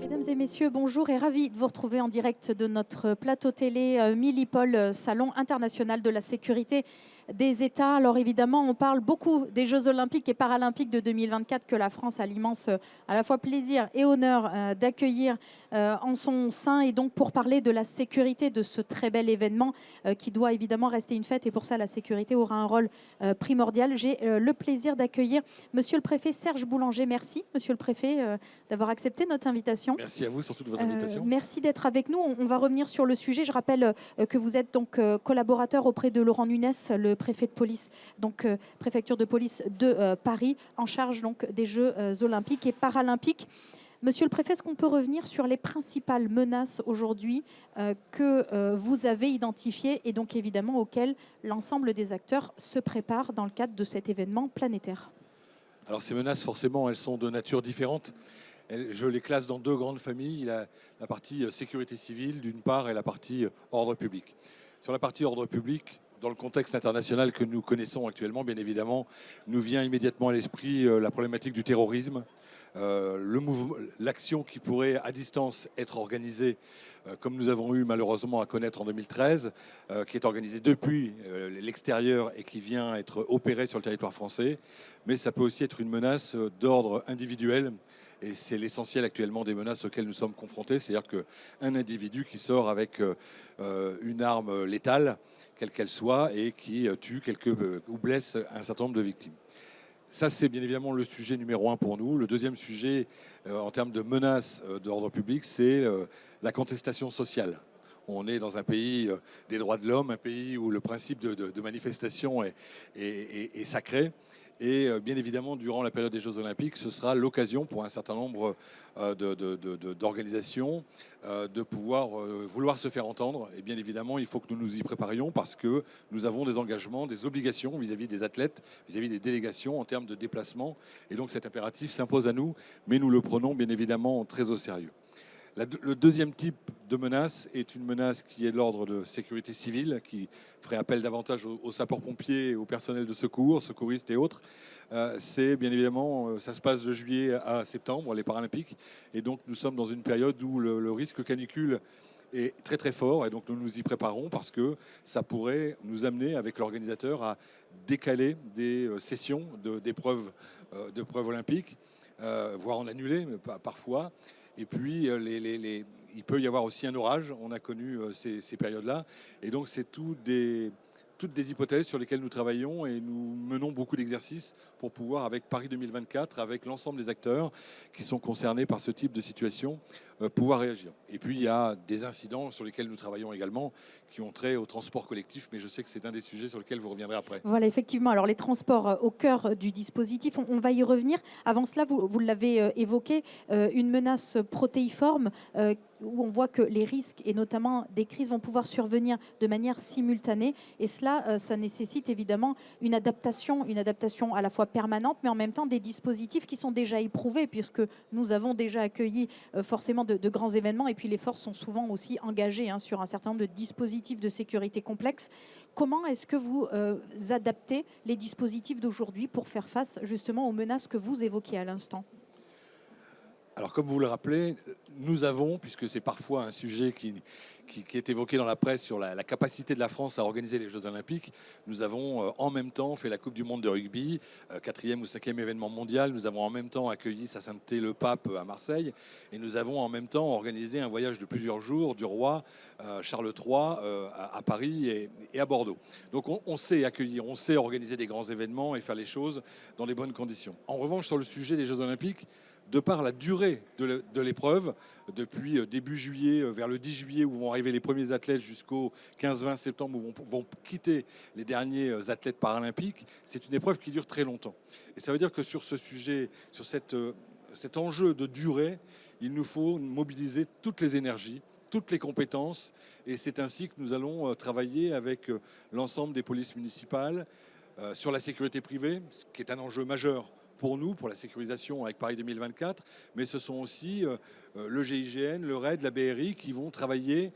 Mesdames et messieurs, bonjour et ravi de vous retrouver en direct de notre plateau télé Millipol, Salon international de la sécurité des États. Alors évidemment, on parle beaucoup des Jeux olympiques et paralympiques de 2024 que la France a l'immense à la fois plaisir et honneur d'accueillir en son sein. Et donc pour parler de la sécurité de ce très bel événement qui doit évidemment rester une fête, et pour ça la sécurité aura un rôle primordial, j'ai le plaisir d'accueillir Monsieur le Préfet Serge Boulanger. Merci Monsieur le Préfet d'avoir accepté notre invitation. Merci à vous, surtout de votre invitation. Merci d'être avec nous. On va revenir sur le sujet. Je rappelle que vous êtes donc collaborateur auprès de Laurent Nunez, le préfet de police, donc préfecture de police de Paris, en charge donc des Jeux olympiques et paralympiques. Monsieur le préfet, est-ce qu'on peut revenir sur les principales menaces aujourd'hui que vous avez identifiées et donc évidemment auxquelles l'ensemble des acteurs se préparent dans le cadre de cet événement planétaire? Alors ces menaces, forcément, elles sont de nature différente. Je les classe dans deux grandes familles, la partie sécurité civile d'une part et la partie ordre public. Sur la partie ordre public, dans le contexte international que nous connaissons actuellement, bien évidemment, nous vient immédiatement à l'esprit la problématique du terrorisme, l'action qui pourrait à distance être organisée, comme nous avons eu malheureusement à connaître en 2013, qui est organisée depuis l'extérieur et qui vient être opérée sur le territoire français. Mais ça peut aussi être une menace d'ordre individuel. Et c'est l'essentiel actuellement des menaces auxquelles nous sommes confrontés. C'est-à-dire qu'un individu qui sort avec une arme létale, quelle qu'elle soit, et qui tue ou blesse un certain nombre de victimes. Ça, c'est bien évidemment le sujet numéro un pour nous. Le deuxième sujet, en termes de menaces d'ordre public, c'est la contestation sociale. On est dans un pays des droits de l'homme, un pays où le principe de manifestation est sacré. Et bien évidemment, durant la période des Jeux Olympiques, ce sera l'occasion pour un certain nombre d'organisations de pouvoir vouloir se faire entendre. Et bien évidemment, il faut que nous nous y préparions parce que nous avons des engagements, des obligations vis-à-vis des athlètes, vis-à-vis des délégations en termes de déplacement. Et donc cet impératif s'impose à nous, mais nous le prenons bien évidemment très au sérieux. Le deuxième type de menace est une menace qui est de l'ordre de sécurité civile, qui ferait appel davantage aux sapeurs-pompiers, au personnel de secours, secouristes et autres. C'est bien évidemment, ça se passe de juillet à septembre, les Paralympiques. Et donc nous sommes dans une période où le risque canicule est très très fort. Et donc nous nous y préparons parce que ça pourrait nous amener avec l'organisateur à décaler des sessions d'épreuves olympiques, voire en annuler parfois. Et puis, il peut y avoir aussi un orage. On a connu ces périodes-là. Et donc, c'est toutes des hypothèses sur lesquelles nous travaillons et nous menons beaucoup d'exercices pour pouvoir, avec Paris 2024, avec l'ensemble des acteurs qui sont concernés par ce type de situation, pouvoir réagir. Et puis, il y a des incidents sur lesquels nous travaillons également qui ont trait au transport collectif, mais je sais que c'est un des sujets sur lesquels vous reviendrez après. Voilà, effectivement. Alors, les transports au cœur du dispositif, on va y revenir. Avant cela, vous l'avez évoqué, une menace protéiforme où on voit que les risques, et notamment des crises, vont pouvoir survenir de manière simultanée. Et cela, ça nécessite évidemment une adaptation à la fois permanente, mais en même temps des dispositifs qui sont déjà éprouvés, puisque nous avons déjà accueilli forcément de grands événements. Et puis, les forces sont souvent aussi engagées sur un certain nombre de dispositifs de sécurité complexes. Comment est-ce que vous adaptez les dispositifs d'aujourd'hui pour faire face justement aux menaces que vous évoquiez à l'instant? Alors, comme vous le rappelez, nous avons, puisque c'est parfois un sujet qui est évoqué dans la presse sur la capacité de la France à organiser les Jeux Olympiques, nous avons en même temps fait la Coupe du Monde de rugby, 4e ou 5e événement mondial. Nous avons en même temps accueilli Sa Sainteté le Pape à Marseille. Et nous avons en même temps organisé un voyage de plusieurs jours du roi Charles III à Paris et à Bordeaux. Donc on sait accueillir, on sait organiser des grands événements et faire les choses dans les bonnes conditions. En revanche, sur le sujet des Jeux Olympiques, de par la durée de l'épreuve, depuis début juillet vers le 10 juillet où vont arriver les premiers athlètes jusqu'au 15-20 septembre où vont quitter les derniers athlètes paralympiques, c'est une épreuve qui dure très longtemps. Et ça veut dire que sur ce sujet, sur cet enjeu de durée, il nous faut mobiliser toutes les énergies, toutes les compétences, et c'est ainsi que nous allons travailler avec l'ensemble des polices municipales sur la sécurité privée, ce qui est un enjeu majeur pour nous, pour la sécurisation avec Paris 2024, mais ce sont aussi le GIGN, le RAID, la BRI qui vont travailler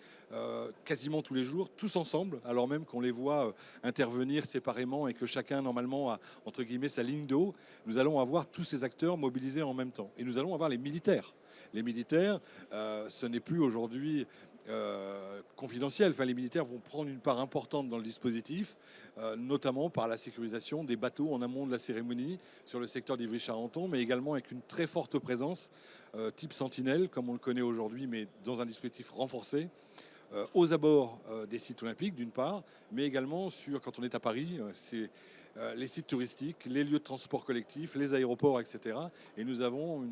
quasiment tous les jours, tous ensemble, alors même qu'on les voit intervenir séparément et que chacun normalement a entre guillemets sa ligne d'eau. Nous allons avoir tous ces acteurs mobilisés en même temps. Et nous allons avoir les militaires. Les militaires, ce n'est plus aujourd'hui confidentiel. Enfin, les militaires vont prendre une part importante dans le dispositif, notamment par la sécurisation des bateaux en amont de la cérémonie sur le secteur d'Ivry-Charenton, mais également avec une très forte présence type Sentinelle, comme on le connaît aujourd'hui, mais dans un dispositif renforcé, aux abords des sites olympiques, d'une part, mais également quand on est à Paris, c'est les sites touristiques, les lieux de transport collectif, les aéroports, etc. Et nous avons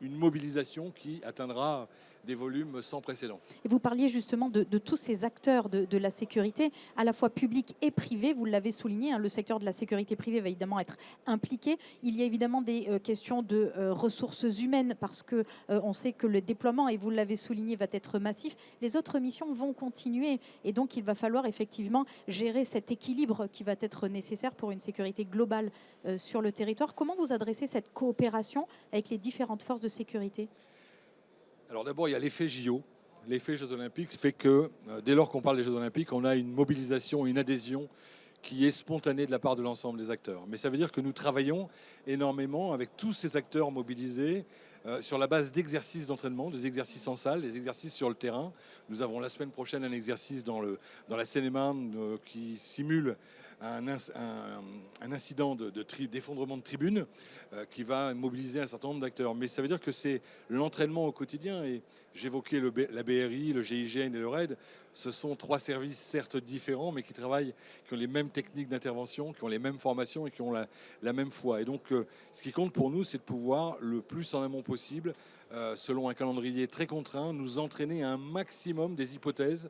une mobilisation qui atteindra des volumes sans précédent. Et vous parliez justement de tous ces acteurs de la sécurité, à la fois publics et privés. Vous l'avez souligné, hein, le secteur de la sécurité privée va évidemment être impliqué. Il y a évidemment des questions de ressources humaines parce que on sait que le déploiement, et vous l'avez souligné, va être massif. Les autres missions vont continuer et donc il va falloir effectivement gérer cet équilibre qui va être nécessaire pour une sécurité globale sur le territoire. Comment vous adressez cette coopération avec les différentes forces de sécurité ? Alors d'abord, il y a l'effet JO. L'effet Jeux Olympiques fait que dès lors qu'on parle des Jeux Olympiques, on a une mobilisation, une adhésion qui est spontanée de la part de l'ensemble des acteurs. Mais ça veut dire que nous travaillons énormément avec tous ces acteurs mobilisés sur la base d'exercices d'entraînement, des exercices en salle, des exercices sur le terrain. Nous avons la semaine prochaine un exercice dans la Seine-et-Marne qui simule un incident d'effondrement de tribune qui va mobiliser un certain nombre d'acteurs. Mais ça veut dire que c'est l'entraînement au quotidien. Et j'évoquais la BRI, le GIGN et le RAID. Ce sont trois services certes différents, mais qui travaillent, qui ont les mêmes techniques d'intervention, qui ont les mêmes formations et qui ont la même foi. Et donc, ce qui compte pour nous, c'est de pouvoir, le plus en amont possible, selon un calendrier très contraint, nous entraîner à un maximum des hypothèses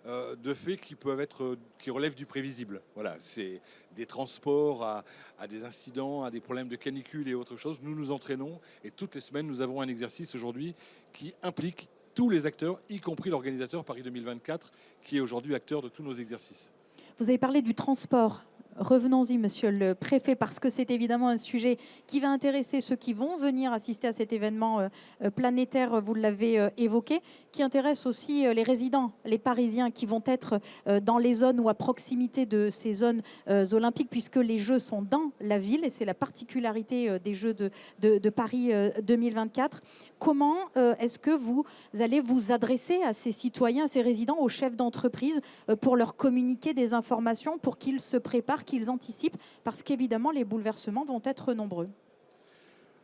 de faits qui relèvent du prévisible. Voilà, c'est des transports à des incidents, à des problèmes de canicule et autre chose. Nous nous entraînons et toutes les semaines, nous avons un exercice aujourd'hui qui implique tous les acteurs, y compris l'organisateur Paris 2024, qui est aujourd'hui acteur de tous nos exercices. Vous avez parlé du transport. Revenons-y, monsieur le préfet, parce que c'est évidemment un sujet qui va intéresser ceux qui vont venir assister à cet événement planétaire, vous l'avez évoqué, qui intéresse aussi les résidents, les Parisiens qui vont être dans les zones ou à proximité de ces zones olympiques, puisque les Jeux sont dans la ville, et c'est la particularité des Jeux de Paris 2024. Comment est-ce que vous allez vous adresser à ces citoyens, à ces résidents, aux chefs d'entreprise pour leur communiquer des informations, pour qu'ils se préparent, qu'ils anticipent, parce qu'évidemment, les bouleversements vont être nombreux.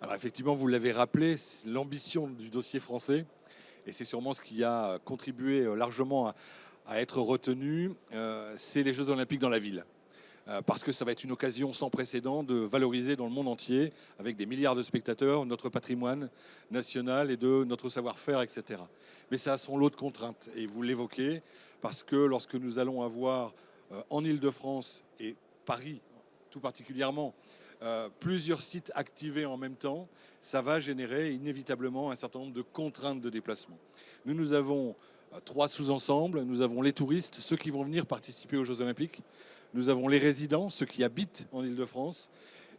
Alors effectivement, vous l'avez rappelé, l'ambition du dossier français, et c'est sûrement ce qui a contribué largement à être retenu, c'est les Jeux Olympiques dans la ville. Parce que ça va être une occasion sans précédent de valoriser dans le monde entier, avec des milliards de spectateurs, notre patrimoine national et de notre savoir-faire, etc. Mais ça a son lot de contraintes, et vous l'évoquez, parce que lorsque nous allons avoir en Île-de-France et Paris tout particulièrement, plusieurs sites activés en même temps, ça va générer inévitablement un certain nombre de contraintes de déplacement. Nous avons trois sous-ensembles. Nous avons les touristes, ceux qui vont venir participer aux Jeux Olympiques. Nous avons les résidents, ceux qui habitent en Île-de-France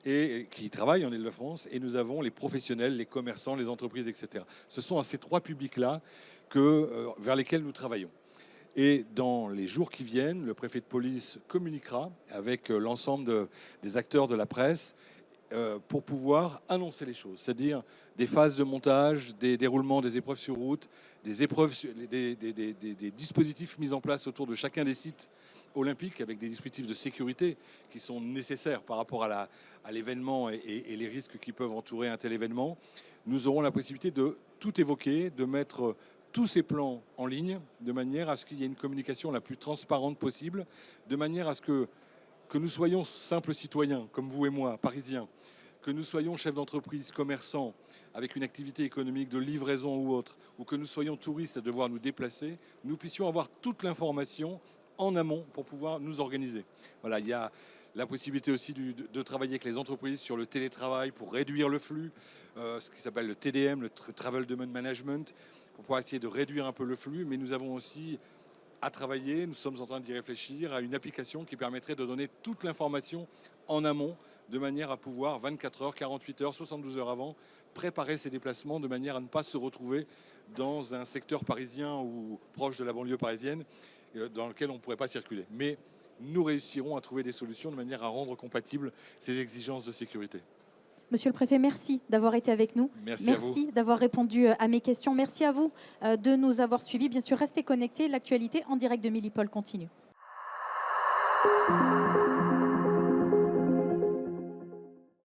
et qui travaillent en Île-de-France. Et nous avons les professionnels, les commerçants, les entreprises, etc. Ce sont à ces trois publics-là vers lesquels nous travaillons. Et dans les jours qui viennent, le préfet de police communiquera avec l'ensemble des acteurs de la presse pour pouvoir annoncer les choses, c'est-à-dire des phases de montage, des déroulements des épreuves sur route, des dispositifs mis en place autour de chacun des sites olympiques avec des dispositifs de sécurité qui sont nécessaires par rapport à l'événement et les risques qui peuvent entourer un tel événement. Nous aurons la possibilité de tout évoquer, de mettre tous ces plans en ligne, de manière à ce qu'il y ait une communication la plus transparente possible, de manière à ce que nous soyons simples citoyens, comme vous et moi, parisiens, que nous soyons chefs d'entreprise, commerçants, avec une activité économique de livraison ou autre, ou que nous soyons touristes à devoir nous déplacer, nous puissions avoir toute l'information en amont pour pouvoir nous organiser. Voilà, il y a la possibilité aussi de travailler avec les entreprises sur le télétravail pour réduire le flux, ce qui s'appelle le TDM, le Travel Demand Management, pour pouvoir essayer de réduire un peu le flux, mais nous avons aussi à travailler, nous sommes en train d'y réfléchir, à une application qui permettrait de donner toute l'information en amont, de manière à pouvoir 24 heures, 48 heures, 72 heures avant, préparer ces déplacements de manière à ne pas se retrouver dans un secteur parisien ou proche de la banlieue parisienne dans lequel on ne pourrait pas circuler. Mais nous réussirons à trouver des solutions de manière à rendre compatibles ces exigences de sécurité. Monsieur le préfet, merci d'avoir été avec nous. Merci d'avoir répondu à mes questions. Merci à vous de nous avoir suivis. Bien sûr, restez connectés. L'actualité en direct de Millipol continue.